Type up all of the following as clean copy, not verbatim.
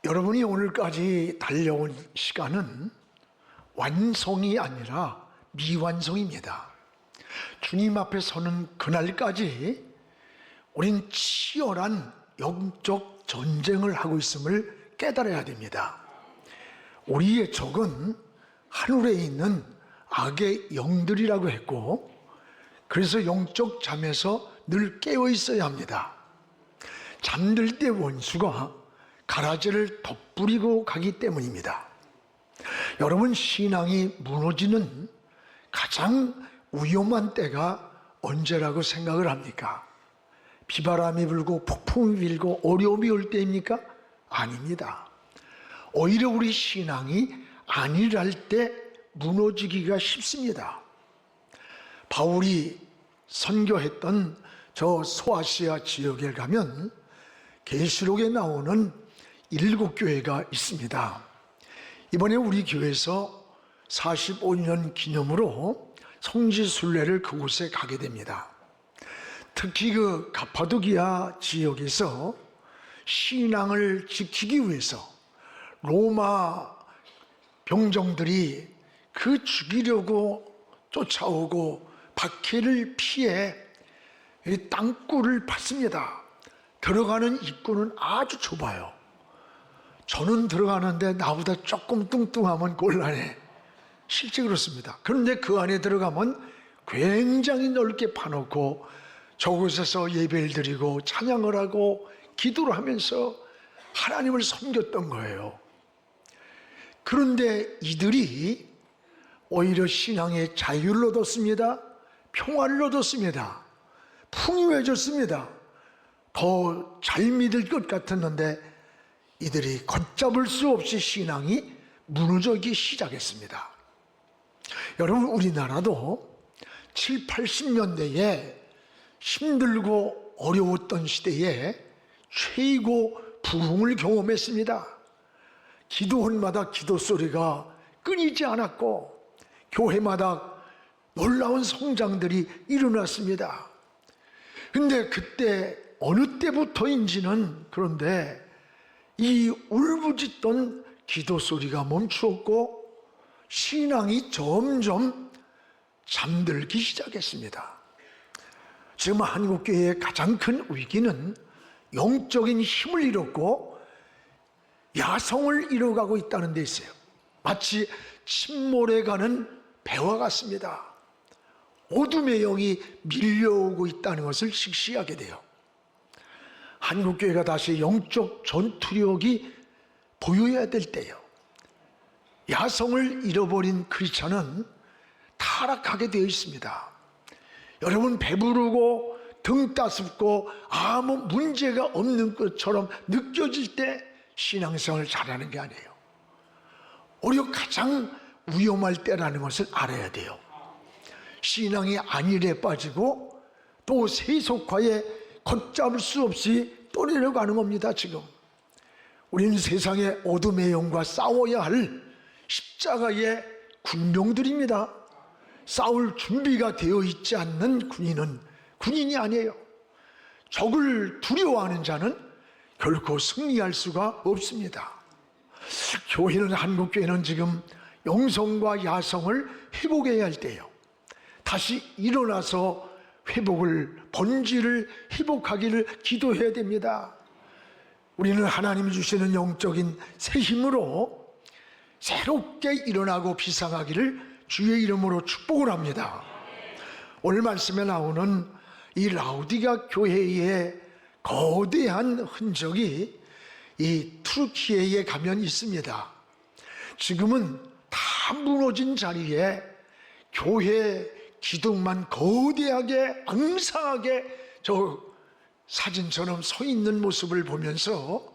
여러분이 오늘까지 달려온 시간은 완성이 아니라 미완성입니다. 주님 앞에 서는 그날까지 우린 치열한 영적 전쟁을 하고 있음을 깨달아야 됩니다. 우리의 적은 하늘에 있는 악의 영들이라고 했고, 그래서 영적 잠에서 늘 깨어 있어야 합니다. 잠들 때 원수가 가라지를 덧뿌리고 가기 때문입니다. 여러분, 신앙이 무너지는 가장 위험한 때가 언제라고 생각을 합니까? 비바람이 불고 폭풍이 불고 어려움이 올 때입니까? 아닙니다. 오히려 우리 신앙이 안일할 때 무너지기가 쉽습니다. 바울이 선교했던 저 소아시아 지역에 가면 계시록에 나오는 7교회가 있습니다. 이번에 우리 교회에서 45년 기념으로 성지순례를 그곳에 가게 됩니다. 특히 그 가파도기아 지역에서 신앙을 지키기 위해서 로마 병정들이 그 죽이려고 쫓아오고 박해를 피해 땅굴을 팠습니다. 들어가는 입구는 아주 좁아요. 저는 들어가는데 나보다 조금 뚱뚱하면 곤란해. 실제 그렇습니다. 그런데 그 안에 들어가면 굉장히 넓게 파놓고 저곳에서 예배를 드리고 찬양을 하고 기도를 하면서 하나님을 섬겼던 거예요. 그런데 이들이 오히려 신앙의 자유를 얻었습니다. 평화를 얻었습니다. 풍요해졌습니다. 더 잘 믿을 것 같았는데 이들이 걷잡을 수 없이 신앙이 무너지기 시작했습니다. 여러분, 우리나라도 7, 80년대에 힘들고 어려웠던 시대에 최고 부흥을 경험했습니다. 기도원마다 기도 소리가 끊이지 않았고 교회마다 놀라운 성장들이 일어났습니다. 근데 그때 어느 때부터인지는 그런데 이 울부짖던 기도 소리가 멈추었고 신앙이 점점 잠들기 시작했습니다. 지금 한국교회의 가장 큰 위기는 영적인 힘을 잃었고 야성을 잃어가고 있다는 데 있어요. 마치 침몰해 가는 배와 같습니다. 어둠의 영이 밀려오고 있다는 것을 직시하게 돼요. 한국교회가 다시 영적 전투력이 보여야 될 때예요. 야성을 잃어버린 크리스찬은 타락하게 되어 있습니다. 여러분, 배부르고 등 따숩고 아무 문제가 없는 것처럼 느껴질 때 신앙생활을 잘하는 게 아니에요. 오히려 가장 위험할 때라는 것을 알아야 돼요. 신앙이 안일에 빠지고 또 세속화에 걷잡을 수 없이 떠내려가는 겁니다. 지금 우리는 세상의 어둠의 영과 싸워야 할 십자가의 군병들입니다. 싸울 준비가 되어 있지 않는 군인은 군인이 아니에요. 적을 두려워하는 자는 결코 승리할 수가 없습니다. 교회는, 한국교회는 지금 영성과 야성을 회복해야 할 때예요. 다시 일어나서 본질을 회복하기를 기도해야 됩니다. 우리는 하나님이 주시는 영적인 새 힘으로 새롭게 일어나고 비상하기를 주의 이름으로 축복을 합니다. 오늘 말씀에 나오는 이 라우디가 교회의 거대한 흔적이 이 투르키예에 가면 있습니다. 지금은 다 무너진 자리에 교회 기둥만 거대하게 앙상하게 저 사진처럼 서 있는 모습을 보면서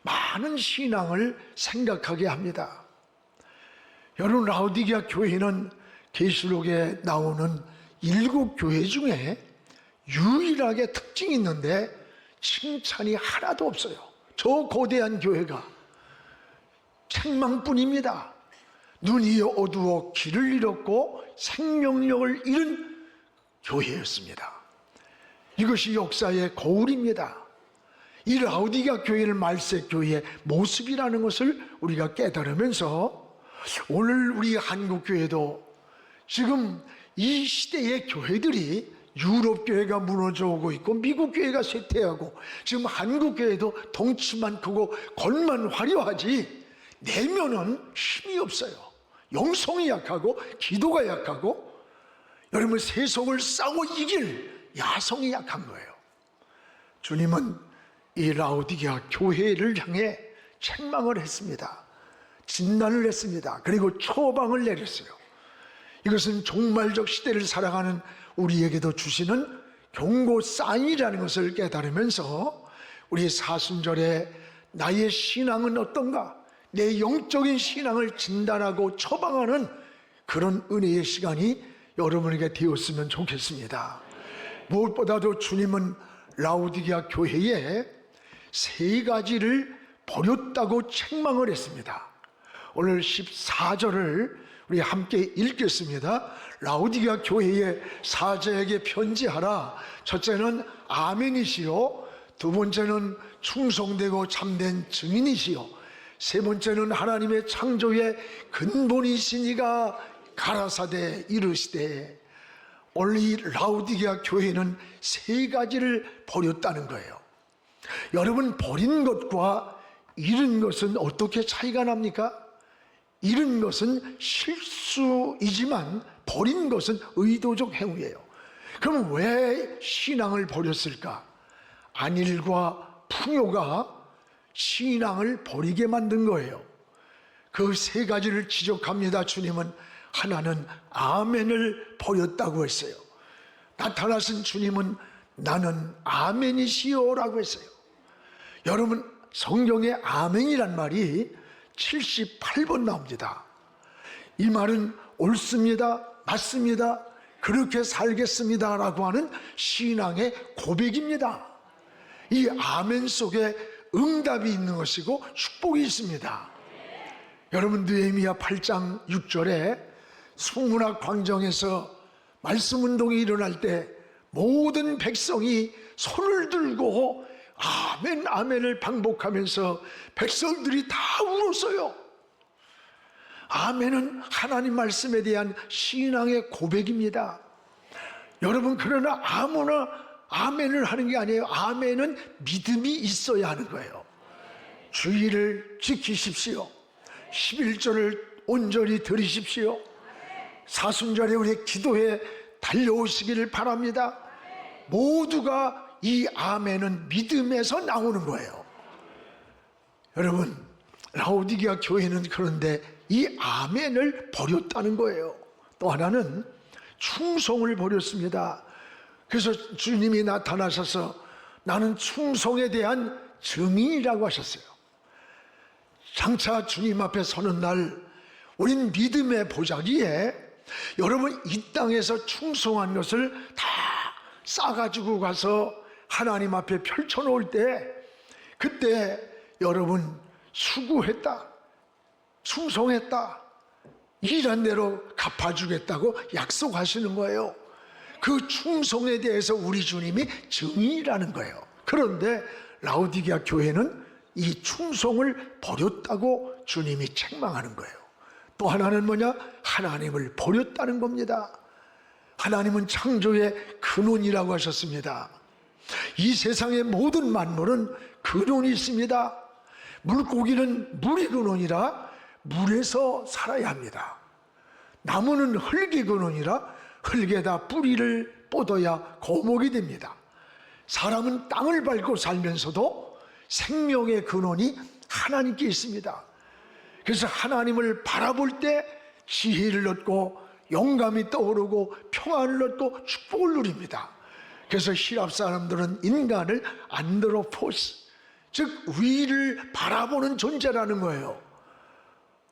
많은 신앙을 생각하게 합니다. 여러분, 라우디게아 교회는 계시록에 나오는 7교회 중에 유일하게 특징이 있는데 칭찬이 하나도 없어요. 저 거대한 교회가 책망뿐입니다. 눈이 어두워 길을 잃었고 생명력을 잃은 교회였습니다. 이것이 역사의 거울입니다. 이 라오디게아 교회는 말세 교회의 모습이라는 것을 우리가 깨달으면서 오늘 우리 한국 교회도 지금 이 시대의 교회들이 유럽 교회가 무너져 오고 있고 미국 교회가 쇠퇴하고 지금 한국 교회도 덩치만 크고 겉만 화려하지 내면은 힘이 없어요. 영성이 약하고 기도가 약하고 여러분 세속을 싸워 이길 야성이 약한 거예요. 주님은 이 라오디게아 교회를 향해 책망을 했습니다. 진단을 했습니다. 그리고 처방을 내렸어요. 이것은 종말적 시대를 살아가는 우리에게도 주시는 경고 사인이라는 것을 깨달으면서 우리 사순절에 나의 신앙은 어떤가, 내 영적인 신앙을 진단하고 처방하는 그런 은혜의 시간이 여러분에게 되었으면 좋겠습니다. 무엇보다도 주님은 라오디게아 교회에 세 가지를 버렸다고 책망을 했습니다. 오늘 14절을 우리 함께 읽겠습니다. 라오디게아 교회의 사자에게 편지하라. 첫째는 아멘이시요, 두 번째는 충성되고 참된 증인이시요, 세 번째는 하나님의 창조의 근본이시니가 가라사대 이르시되. 오늘 이 라오디게아 교회는 세 가지를 버렸다는 거예요. 여러분, 버린 것과 잃은 것은 어떻게 차이가 납니까? 잃은 것은 실수이지만 버린 것은 의도적 행위예요. 그럼 왜 신앙을 버렸을까? 안일과 풍요가 신앙을 버리게 만든 거예요. 그 세 가지를 지적합니다. 주님은 하나는 아멘을 버렸다고 했어요. 나타나신 주님은 나는 아멘이시오 라고 했어요. 여러분, 성경에 아멘이란 말이 78번 나옵니다. 이 말은 옳습니다, 맞습니다, 그렇게 살겠습니다 라고 하는 신앙의 고백입니다. 이 아멘 속에 응답이 있는 것이고 축복이 있습니다. 여러분, 느헤미야 8장 6절에 수문학 광정에서 말씀 운동이 일어날 때 모든 백성이 손을 들고 아멘 아멘을 반복하면서 백성들이 다 울었어요. 아멘은 하나님 말씀에 대한 신앙의 고백입니다. 여러분, 그러나 아무나 아멘을 하는 게 아니에요. 아멘은 믿음이 있어야 하는 거예요. 주의를 지키십시오. 11절을 온전히 들으십시오. 사순절에 우리 기도에 달려오시기를 바랍니다. 모두가 이 아멘은 믿음에서 나오는 거예요. 여러분, 라오디게아 교회는 그런데 이 아멘을 버렸다는 거예요. 또 하나는 충성을 버렸습니다. 그래서 주님이 나타나셔서 나는 충성에 대한 증인이라고 하셨어요. 장차 주님 앞에 서는 날 우린 믿음의 보자기에 여러분, 이 땅에서 충성한 것을 다 싸가지고 가서 하나님 앞에 펼쳐놓을 때, 그때 여러분 수고했다, 충성했다, 일한 대로 갚아주겠다고 약속하시는 거예요. 그 충성에 대해서 우리 주님이 증인이라는 거예요. 그런데 라오디게아 교회는 이 충성을 버렸다고 주님이 책망하는 거예요. 또 하나는 뭐냐? 하나님을 버렸다는 겁니다. 하나님은 창조의 근원이라고 하셨습니다. 이 세상의 모든 만물은 근원이 있습니다. 물고기는 물이 근원이라 물에서 살아야 합니다. 나무는 흙이 근원이라 흙에다 뿌리를 뻗어야 거목이 됩니다. 사람은 땅을 밟고 살면서도 생명의 근원이 하나님께 있습니다. 그래서 하나님을 바라볼 때 지혜를 얻고 영감이 떠오르고 평안을 얻고 축복을 누립니다. 그래서 히랍 사람들은 인간을 안드로포스, 즉 위를 바라보는 존재라는 거예요.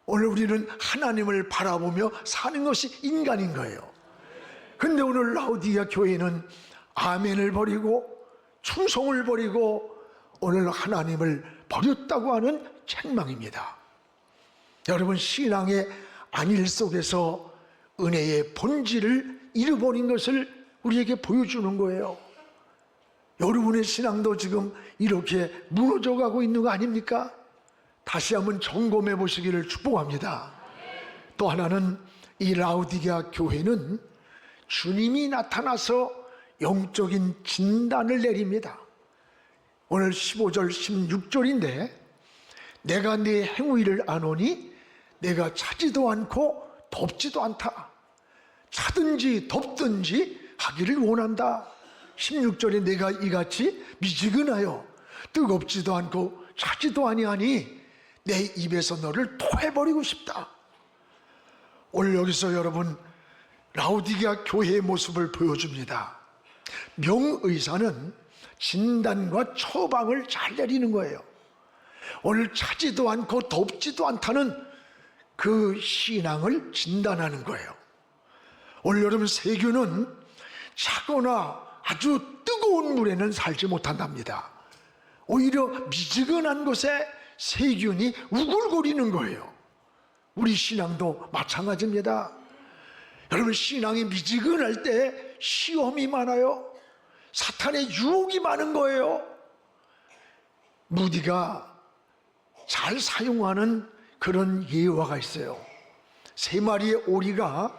오늘 우리는 하나님을 바라보며 사는 것이 인간인 거예요. 근데 오늘 라오디게아 교회는 아멘을 버리고 충성을 버리고 오늘 하나님을 버렸다고 하는 책망입니다. 여러분, 신앙의 안일 속에서 은혜의 본질을 잃어버린 것을 우리에게 보여주는 거예요. 여러분의 신앙도 지금 이렇게 무너져 가고 있는 거 아닙니까? 다시 한번 점검해 보시기를 축복합니다. 또 하나는 이 라오디게아 교회는 주님이 나타나서 영적인 진단을 내립니다. 오늘 15절 16절인데 내가 네 행위를 아노니 내가 차지도 않고 덥지도 않다. 차든지 덥든지 하기를 원한다. 16절에 내가 이같이 미지근하여 뜨겁지도 않고 차지도 아니하니 내 입에서 너를 토해버리고 싶다. 오늘 여기서 여러분 라오디게아 교회의 모습을 보여줍니다. 명의사는 진단과 처방을 잘 내리는 거예요. 오늘 차지도 않고 덥지도 않다는 그 신앙을 진단하는 거예요. 오늘 여러분 세균은 차거나 아주 뜨거운 물에는 살지 못한답니다. 오히려 미지근한 곳에 세균이 우글거리는 거예요. 우리 신앙도 마찬가지입니다. 여러분 신앙이 미지근할 때 시험이 많아요. 사탄의 유혹이 많은 거예요. 무디가 잘 사용하는 그런 예화가 있어요. 3마리의 오리가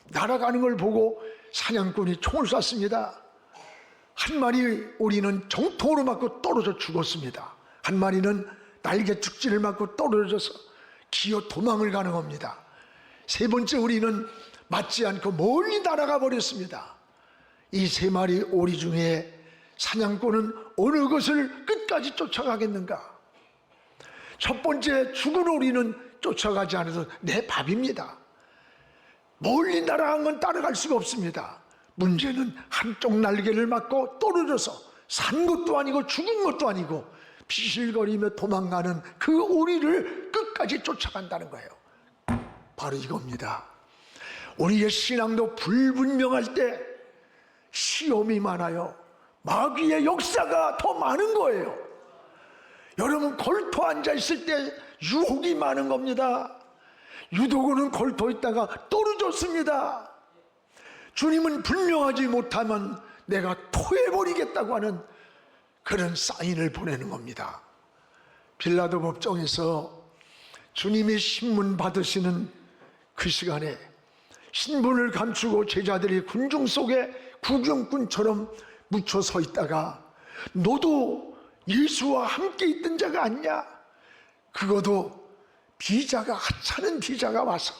날아가는 걸 보고 사냥꾼이 총을 쐈습니다. 한 마리 오리는 정통으로 맞고 떨어져 죽었습니다. 한 마리는 날개 축지를 맞고 떨어져서 기어 도망을 가는 겁니다. 3번째 오리는 맞지 않고 멀리 날아가 버렸습니다. 이 3마리 오리 중에 사냥꾼은 어느 것을 끝까지 쫓아가겠는가? 첫 번째 죽은 오리는 쫓아가지 않아서 내 밥입니다. 멀리 날아간 건 따라갈 수가 없습니다. 문제는 한쪽 날개를 맞고 떨어져서 산 것도 아니고 죽은 것도 아니고 비실거리며 도망가는 그 오리를 끝까지 쫓아간다는 거예요. 바로 이겁니다. 우리의 신앙도 불분명할 때 시험이 많아요. 마귀의 역사가 더 많은 거예요. 여러분 골토 앉아 있을 때 유혹이 많은 겁니다. 유도고는 골토 있다가 떨어졌습니다. 주님은 분명하지 못하면 내가 토해버리겠다고 하는 그런 사인을 보내는 겁니다. 빌라도 법정에서 주님의 신문 받으시는 그 시간에 신분을 감추고 제자들이 군중 속에 구경꾼처럼 묻혀 서 있다가 너도 예수와 함께 있던 자가 아니냐? 그것도 비자가 하찮은 비자가 와서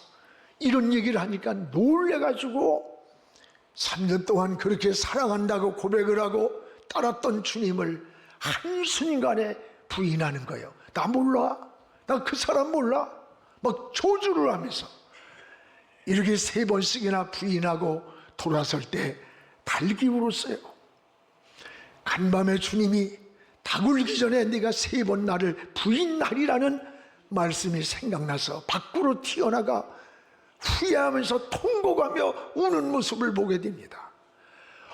이런 얘기를 하니까 놀래가지고 3년 동안 그렇게 사랑한다고 고백을 하고 따랐던 주님을 한순간에 부인하는 거예요. 나 몰라? 나 그 사람 몰라? 막 조주를 하면서 이렇게 3번씩이나 부인하고 돌아설 때 달기 울었어요. 간밤에 주님이 다 굴기 전에 네가 3번 나를 부인하리라는 말씀이 생각나서 밖으로 튀어나가 후회하면서 통곡하며 우는 모습을 보게 됩니다.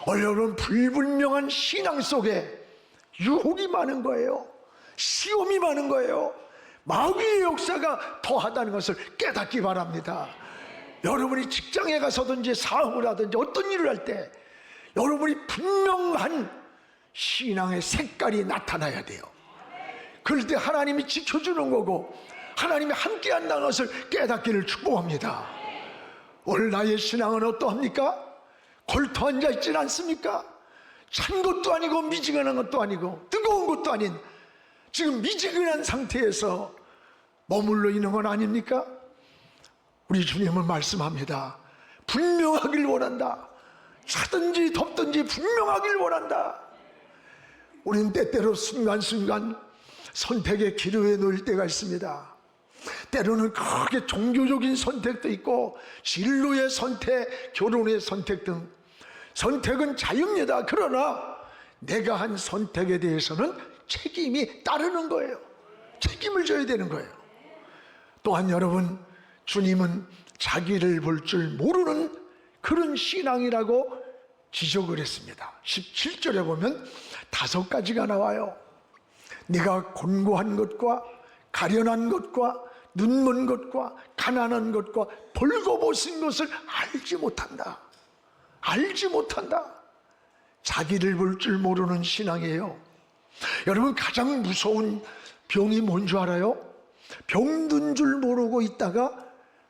여러분 불분명한 신앙 속에 유혹이 많은 거예요. 시험이 많은 거예요. 마귀의 역사가 더하다는 것을 깨닫기 바랍니다. 여러분이 직장에 가서든지 사업을 하든지 어떤 일을 할 때 여러분이 분명한 신앙의 색깔이 나타나야 돼요. 그럴 때 하나님이 지켜주는 거고 하나님이 함께 한다는 것을 깨닫기를 축복합니다. 오늘 나의 신앙은 어떠합니까? 골토 앉아 있지는 않습니까? 찬 것도 아니고 미지근한 것도 아니고 뜨거운 것도 아닌 지금 미지근한 상태에서 머물러 있는 건 아닙니까? 우리 주님은 말씀합니다. 분명하길 원한다. 차든지 덥든지 분명하길 원한다. 우리는 때때로 순간순간 선택의 기로에 놓일 때가 있습니다. 때로는 크게 종교적인 선택도 있고 진로의 선택, 결혼의 선택 등 선택은 자유입니다. 그러나 내가 한 선택에 대해서는 책임이 따르는 거예요. 책임을 져야 되는 거예요. 또한 여러분, 주님은 자기를 볼 줄 모르는 그런 신앙이라고 지적을 했습니다. 17절에 보면 5가지가 나와요. 네가 곤고한 것과 가련한 것과 눈먼 것과 가난한 것과 벌거벗은 것을 알지 못한다. 알지 못한다. 자기를 볼 줄 모르는 신앙이에요. 여러분, 가장 무서운 병이 뭔 줄 알아요? 병든 줄 모르고 있다가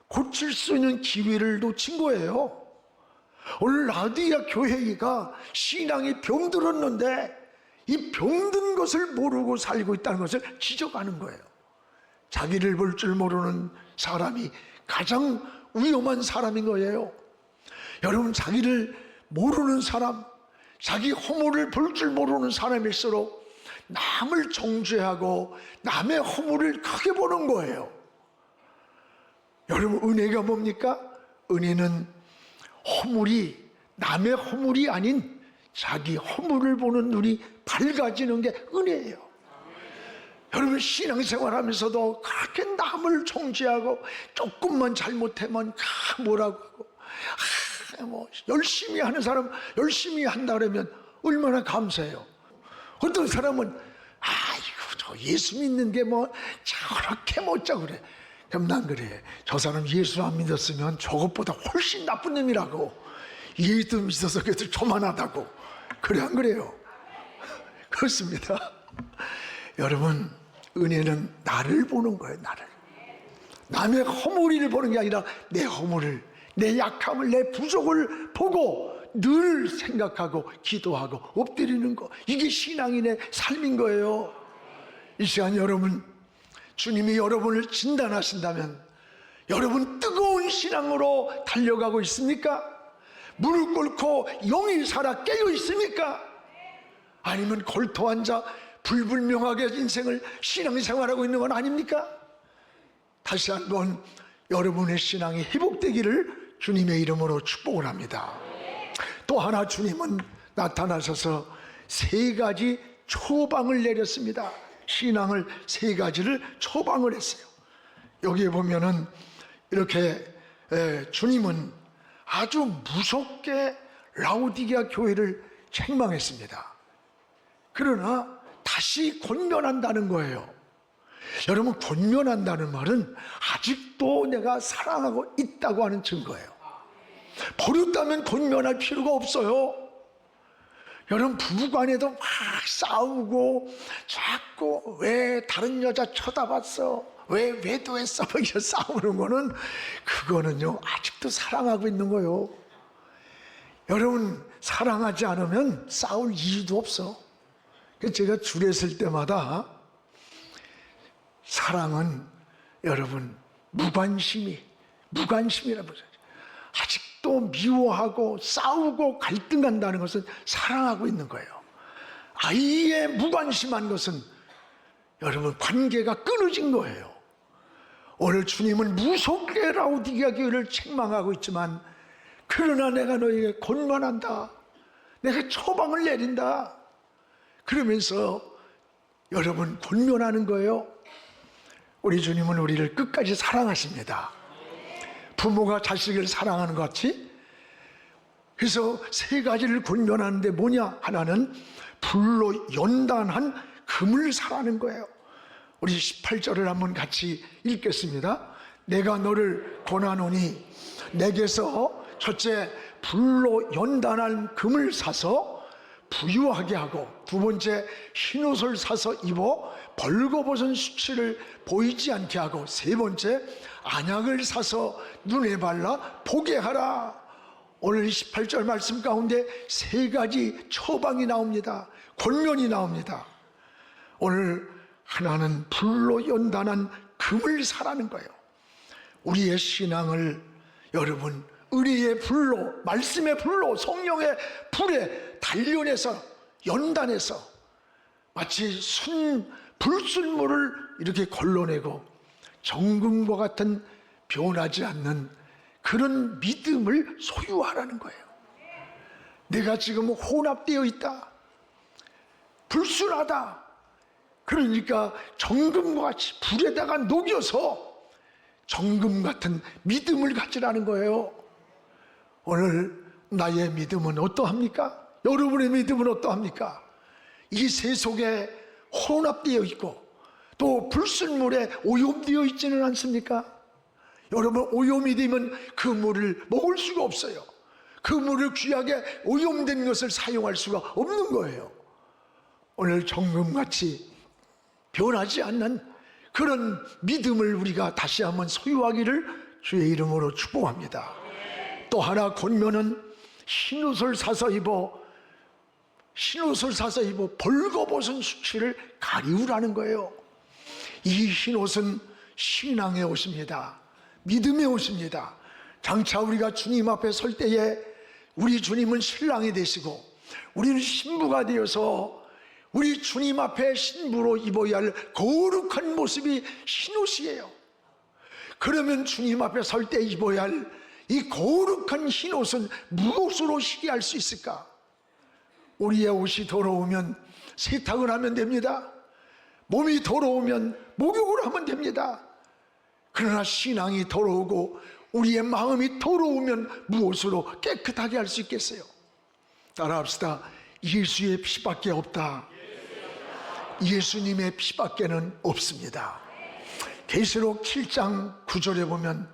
고칠 수 있는 기회를 놓친 거예요. 오늘 라디아 교회가 신앙이 병들었는데 이 병든 것을 모르고 살고 있다는 것을 지적하는 거예요. 자기를 볼 줄 모르는 사람이 가장 위험한 사람인 거예요. 여러분, 자기를 모르는 사람, 자기 허물을 볼 줄 모르는 사람일수록 남을 정죄하고 남의 허물을 크게 보는 거예요. 여러분, 은혜가 뭡니까? 은혜는 허물이 남의 허물이 아닌 자기 허물을 보는 눈이 밝아지는 게 은혜예요. 여러분, 신앙생활하면서도 그렇게 남을 정죄하고 조금만 잘못하면 뭐라고 하고 열심히 하는 사람 열심히 한다 그러면 얼마나 감사해요. 어떤 사람은 이거 저 예수 믿는 게 뭐 저렇게 멋져 그래. 그럼 난 그래. 저 사람 예수 안 믿었으면 저것보다 훨씬 나쁜 놈이라고. 예수 믿어서 그래도 조만하다고. 그래 안 그래요? 그렇습니다. 여러분, 은혜는 나를 보는 거예요. 나를. 남의 허물을 보는 게 아니라 내 허물을, 내 약함을, 내 부족을 보고 늘 생각하고 기도하고 엎드리는 거, 이게 신앙인의 삶인 거예요. 이 시간 여러분, 주님이 여러분을 진단하신다면 여러분 뜨거운 신앙으로 달려가고 있습니까? 무릎 꿇고 영이 살아 깨어 있습니까? 아니면 골토 앉아 불분명하게 인생을 신앙생활하고 있는 건 아닙니까? 다시 한번 여러분의 신앙이 회복되기를 주님의 이름으로 축복을 합니다. 또 하나, 주님은 나타나셔서 세 가지 초방을 내렸습니다. 신앙을 세 가지를 초방을 했어요. 여기에 보면은 이렇게 주님은 아주 무섭게 라오디게아 교회를 책망했습니다. 그러나 다시 권면한다는 거예요. 여러분, 권면한다는 말은 아직도 내가 사랑하고 있다고 하는 증거예요. 버렸다면 권면할 필요가 없어요. 여러분, 부부간에도 막 싸우고 자꾸 왜 다른 여자 쳐다봤어? 왜 외도했어? 이렇게 싸우는 거는, 그거는요 아직도 사랑하고 있는 거예요. 여러분, 사랑하지 않으면 싸울 이유도 없어. 제가 줄에 쓸 때마다 사랑은 여러분 무관심이라고 그러죠. 아직도 미워하고 싸우고 갈등한다는 것은 사랑하고 있는 거예요. 아예 무관심한 것은 여러분 관계가 끊어진 거예요. 오늘 주님은 무섭게 라오디게아 교회를 책망하고 있지만, 그러나 내가 너에게 권면한다, 내가 처방을 내린다, 그러면서 여러분 권면하는 거예요. 우리 주님은 우리를 끝까지 사랑하십니다. 부모가 자식을 사랑하는 것 같이. 그래서 세 가지를 권면하는데 뭐냐? 하나는 불로 연단한 금을 사라는 거예요. 우리 18절을 한번 같이 읽겠습니다. 내가 너를 권하노니 내게서 첫째, 불로 연단한 금을 사서 부유하게 하고, 두 번째, 흰옷을 사서 입어 벌거벗은 수치를 보이지 않게 하고, 세 번째, 안약을 사서 눈에 발라 보게 하라. 오늘 18절 말씀 가운데 세 가지 처방이 나옵니다. 권면이 나옵니다. 오늘 하나는 불로 연단한 금을 사라는 거예요. 우리의 신앙을 여러분 의리의 불로, 말씀의 불로, 성령의 불에 단련해서 연단해서 마치 불순물을 이렇게 걸러내고 정금과 같은 변하지 않는 그런 믿음을 소유하라는 거예요. 내가 지금 혼합되어 있다, 불순하다, 그러니까 정금과 같이 불에다가 녹여서 정금 같은 믿음을 가지라는 거예요. 오늘 나의 믿음은 어떠합니까? 여러분의 믿음은 어떠합니까? 이 세속에 혼합되어 있고 또 불순물에 오염되어 있지는 않습니까? 여러분, 오염이 되면 그 물을 먹을 수가 없어요. 그 물을 귀하게 오염된 것을 사용할 수가 없는 거예요. 오늘 정금같이 변하지 않는 그런 믿음을 우리가 다시 한번 소유하기를 주의 이름으로 축복합니다. 또 하나 권면은 흰옷을 사서 입어 벌거벗은 수치를 가리우라는 거예요. 이 흰옷은 신앙의 옷입니다. 믿음의 옷입니다. 장차 우리가 주님 앞에 설 때에 우리 주님은 신랑이 되시고 우리는 신부가 되어서 우리 주님 앞에 신부로 입어야 할 거룩한 모습이 흰옷이에요. 그러면 주님 앞에 설 때 입어야 할 이 거룩한 흰옷은 무엇으로 희귀할 수 있을까? 우리의 옷이 더러우면 세탁을 하면 됩니다. 몸이 더러우면 목욕을 하면 됩니다. 그러나 신앙이 더러우고 우리의 마음이 더러우면 무엇으로 깨끗하게 할 수 있겠어요? 따라합시다. 예수의 피밖에 없다. 예수님의 피밖에는 없습니다. 계시록 7장 9절에 보면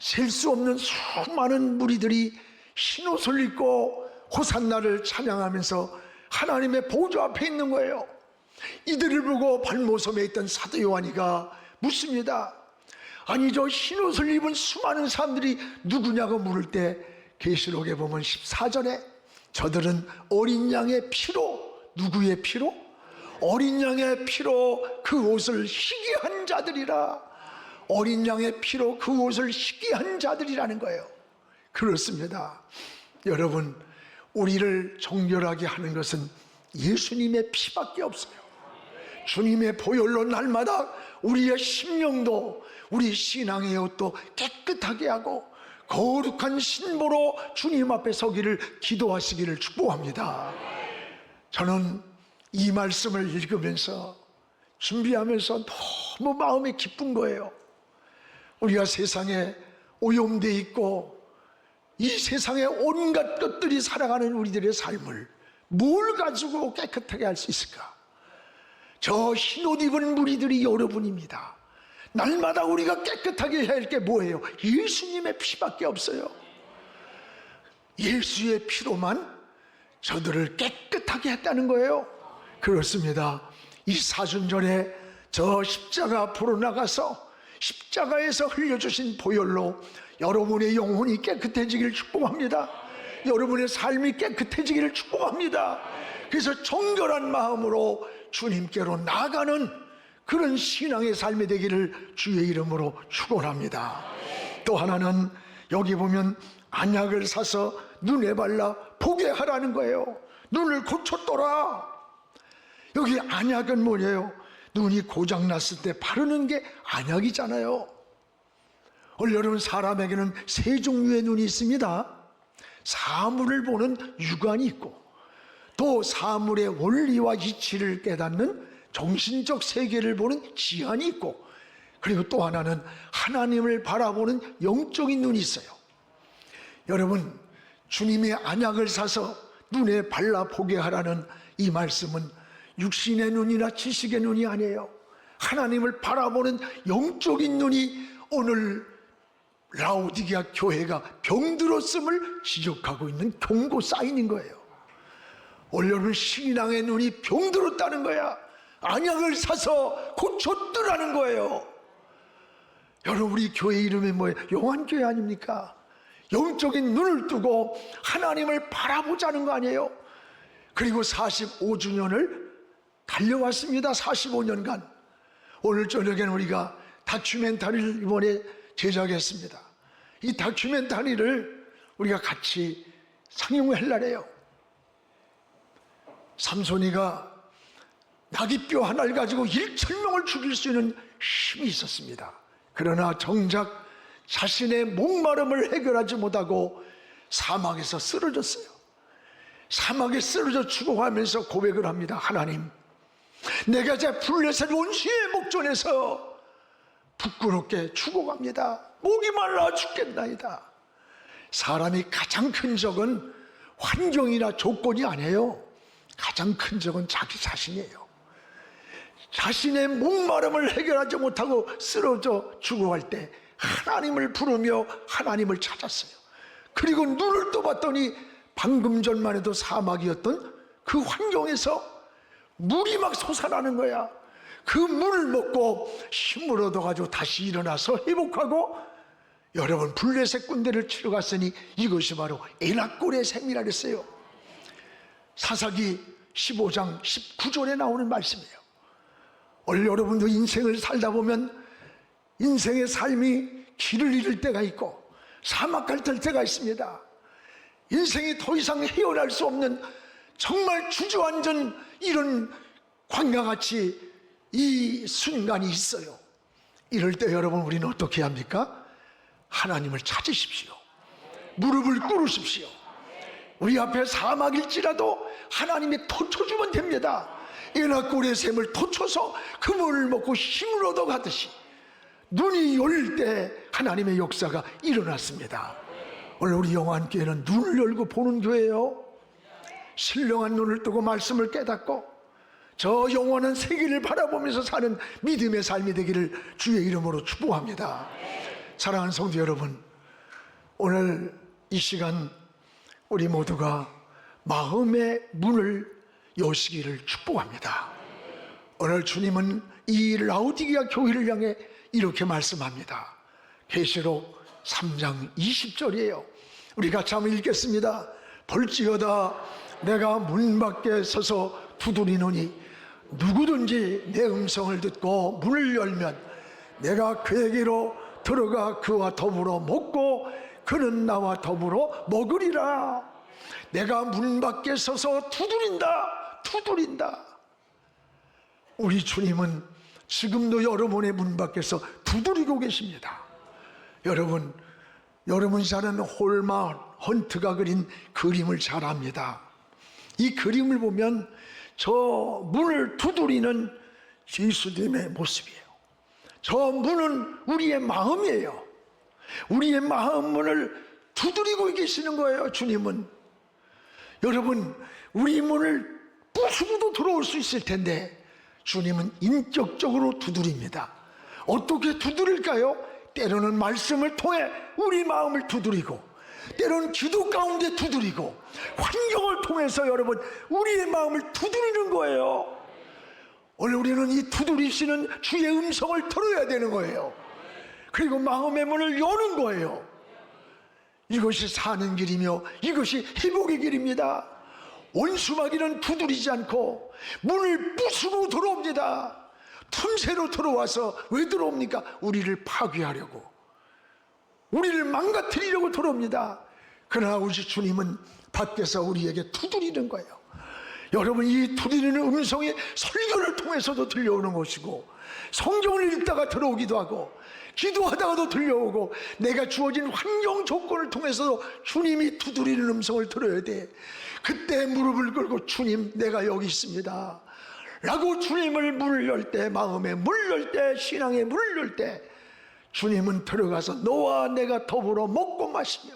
셀 수 없는 수많은 무리들이 흰옷을 입고 호산나를 찬양하면서 하나님의 보좌 앞에 있는 거예요. 이들을 보고 발모섬에 있던 사도 요한이가 묻습니다. 아니 저 흰옷을 입은 수많은 사람들이 누구냐고 물을 때 계시록에 보면 14절에 저들은 어린 양의 피로, 누구의 피로? 어린 양의 피로 그 옷을 희귀한 자들이라. 어린 양의 피로 그 옷을 희귀한 자들이라는 거예요. 그렇습니다. 여러분, 우리를 정결하게 하는 것은 예수님의 피밖에 없어요. 주님의 보혈로 날마다 우리의 심령도 우리 신앙의 옷도 깨끗하게 하고 거룩한 신부로 주님 앞에 서기를 기도하시기를 축복합니다. 저는 이 말씀을 읽으면서 준비하면서 너무 마음이 기쁜 거예요. 우리가 세상에 오염되어 있고 이 세상에 온갖 것들이 살아가는 우리들의 삶을 뭘 가지고 깨끗하게 할 수 있을까? 저 흰옷 입은 무리들이 여러분입니다. 날마다 우리가 깨끗하게 해야 할 게 뭐예요? 예수님의 피밖에 없어요. 예수의 피로만 저들을 깨끗하게 했다는 거예요. 그렇습니다. 이 사순절에 저 십자가 앞으로 나가서 십자가에서 흘려주신 보혈로 여러분의 영혼이 깨끗해지기를 축복합니다. 여러분의 삶이 깨끗해지기를 축복합니다. 그래서 정결한 마음으로 주님께로 나아가는 그런 신앙의 삶이 되기를 주의 이름으로 축원합니다. 또 하나는 여기 보면 안약을 사서 눈에 발라 보게 하라는 거예요. 눈을 고쳤더라. 여기 안약은 뭐예요? 눈이 고장났을 때 바르는 게 안약이잖아요. 오늘 여러분, 사람에게는 세 종류의 눈이 있습니다. 사물을 보는 육안이 있고, 또 사물의 원리와 이치를 깨닫는 정신적 세계를 보는 지안이 있고, 그리고 또 하나는 하나님을 바라보는 영적인 눈이 있어요. 여러분, 주님의 안약을 사서 눈에 발라 보게 하라는 이 말씀은 육신의 눈이나 지식의 눈이 아니에요. 하나님을 바라보는 영적인 눈이 오늘 라오디게아 교회가 병들었음을 지적하고 있는 경고 사인인 거예요. 원래는 신앙의 눈이 병들었다는 거야. 안약을 사서 고쳤더라는 거예요. 여러분, 우리 교회 이름이 뭐예요? 용안교회 아닙니까? 영적인 눈을 뜨고 하나님을 바라보자는 거 아니에요? 그리고 45주년을 달려왔습니다. 45년간. 오늘 저녁에는 우리가 다큐멘터리를 이번에 제작했습니다. 이 다큐멘터리를 우리가 같이 상영하려래요. 삼손이가 나귀뼈 하나를 가지고 1,000명을 죽일 수 있는 힘이 있었습니다. 그러나 정작 자신의 목마름을 해결하지 못하고 사막에서 쓰러졌어요. 사막에 쓰러져 죽어가면서 고백을 합니다. 하나님, 내가 제 블레셋 원수의 목전에서 부끄럽게 죽어갑니다. 목이 말라 죽겠나이다. 사람이 가장 큰 적은 환경이나 조건이 아니에요. 가장 큰 적은 자기 자신이에요. 자신의 목마름을 해결하지 못하고 쓰러져 죽어갈 때 하나님을 부르며 하나님을 찾았어요. 그리고 눈을 떠봤더니 방금 전만 해도 사막이었던 그 환경에서 물이 막 솟아나는 거야. 그 물을 먹고 힘을 얻어가지고 다시 일어나서 회복하고, 여러분 블레셋 군대를 치러 갔으니 이것이 바로 에낙골의 셈이라 그랬어요. 사사기 15장 19절에 나오는 말씀이에요. 오늘 여러분도 인생을 살다 보면 인생의 삶이 길을 잃을 때가 있고 사막 같을 때가 있습니다. 인생이 더 이상 헤어날 수 없는 정말 주저앉은 이런 광야같이 이 순간이 있어요. 이럴 때 여러분 우리는 어떻게 합니까? 하나님을 찾으십시오. 무릎을 꿇으십시오. 우리 앞에 사막일지라도 하나님이 터쳐주면 됩니다. 에낙골의 샘을 터쳐서 그 물을 먹고 힘을 얻어가듯이 눈이 열릴 때 하나님의 역사가 일어났습니다. 오늘 우리 영안교회는 눈을 열고 보는 교회예요. 신령한 눈을 뜨고 말씀을 깨닫고 저 영원한 세계를 바라보면서 사는 믿음의 삶이 되기를 주의 이름으로 축복합니다. 사랑하는 성도 여러분, 오늘 이 시간 우리 모두가 마음의 문을 여시기를 축복합니다. 오늘 주님은 이 라우디게아 교회를 향해 이렇게 말씀합니다. 계시록 3장 20절이에요. 우리 같이 한번 읽겠습니다. 볼지어다 내가 문 밖에 서서 두드리노니 누구든지 내 음성을 듣고 문을 열면 내가 그에게로 들어가 그와 더불어 먹고 그는 나와 더불어 먹으리라. 내가 문 밖에 서서 두드린다. 우리 주님은 지금도 여러분의 문 밖에서 두드리고 계십니다. 여러분 잘 아는 홀마 헌트가 그린 그림을 잘 압니다. 이 그림을 보면 저 문을 두드리는 예수님의 모습이에요. 저 문은 우리의 마음이에요. 우리의 마음 문을 두드리고 계시는 거예요. 주님은. 여러분 우리 문을 부수고도 들어올 수 있을 텐데 주님은 인격적으로 두드립니다. 어떻게 두드릴까요? 때로는 말씀을 통해 우리 마음을 두드리고, 때로는 기도 가운데 두드리고, 환경을 통해서 여러분 우리의 마음을 두드리는 거예요. 오늘 우리는 이 두드리시는 주의 음성을 들어야 되는 거예요. 그리고 마음의 문을 여는 거예요. 이것이 사는 길이며 이것이 회복의 길입니다. 원수마귀는 두드리지 않고 문을 부수고 들어옵니다. 틈새로 들어와서 왜 들어옵니까? 우리를 파괴하려고, 우리를 망가뜨리려고 들어옵니다. 그러나 우리 주님은 밖에서 우리에게 두드리는 거예요. 여러분 이 두드리는 음성이 설교를 통해서도 들려오는 것이고, 성경을 읽다가 들어오기도 하고, 기도하다가도 들려오고, 내가 주어진 환경 조건을 통해서도 주님이 두드리는 음성을 들어야 돼. 그때 무릎을 꿇고 주님 내가 여기 있습니다 라고 주님을 문을 열 때, 마음의 문을 열 때, 신앙의 문을 열 때 주님은 들어가서 너와 내가 더불어 먹고 마시며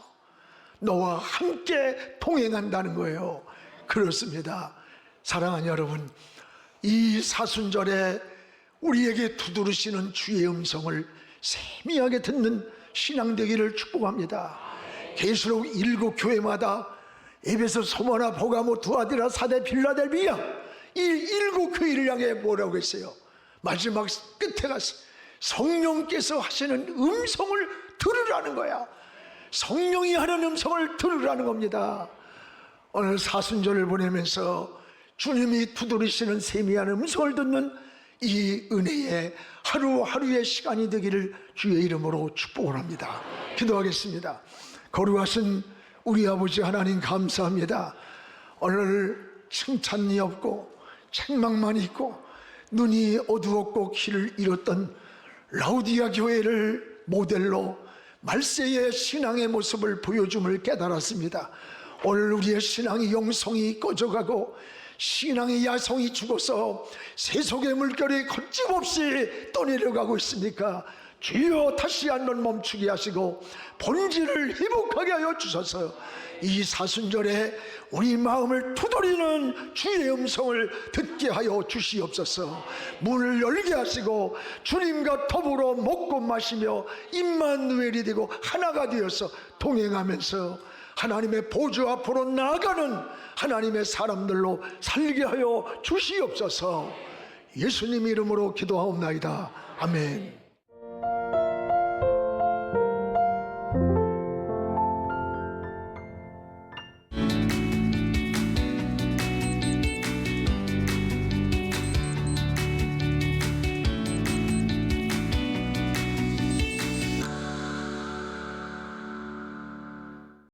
너와 함께 동행한다는 거예요. 그렇습니다. 사랑하는 여러분, 이 사순절에 우리에게 두드리시는 주의 음성을 세미하게 듣는 신앙 되기를 축복합니다. 계시록 7교회마다 에베소, 소모나, 보가모, 두아디라, 사대, 빌라델비아 이 7교회를 향해 뭐라고 했어요? 마지막 끝에 가서 성령께서 하시는 음성을 들으라는 거야. 성령이 하는 음성을 들으라는 겁니다. 오늘 사순절을 보내면서 주님이 두드리시는 세미한 음성을 듣는 이 은혜의 하루하루의 시간이 되기를 주의 이름으로 축복을 합니다. 기도하겠습니다. 거룩하신 우리 아버지 하나님 감사합니다. 오늘 칭찬이 없고 책망만 있고 눈이 어두웠고 길을 잃었던 라우디게아 교회를 모델로 말세의 신앙의 모습을 보여줌을 깨달았습니다. 오늘 우리의 신앙의 영성이 꺼져가고 신앙의 야성이 죽어서 세속의 물결이 거침없이 떠내려가고 있습니까? 주여 다시 한번 멈추게 하시고 본질을 회복하게 하여 주소서. 이 사순절에 우리 마음을 두드리는 주의 음성을 듣게 하여 주시옵소서. 문을 열게 하시고 주님과 더불어 먹고 마시며 임마누엘이 되고 하나가 되어서 동행하면서 하나님의 보좌 앞으로 나아가는 하나님의 사람들로 살게 하여 주시옵소서. 예수님 이름으로 기도하옵나이다. 아멘.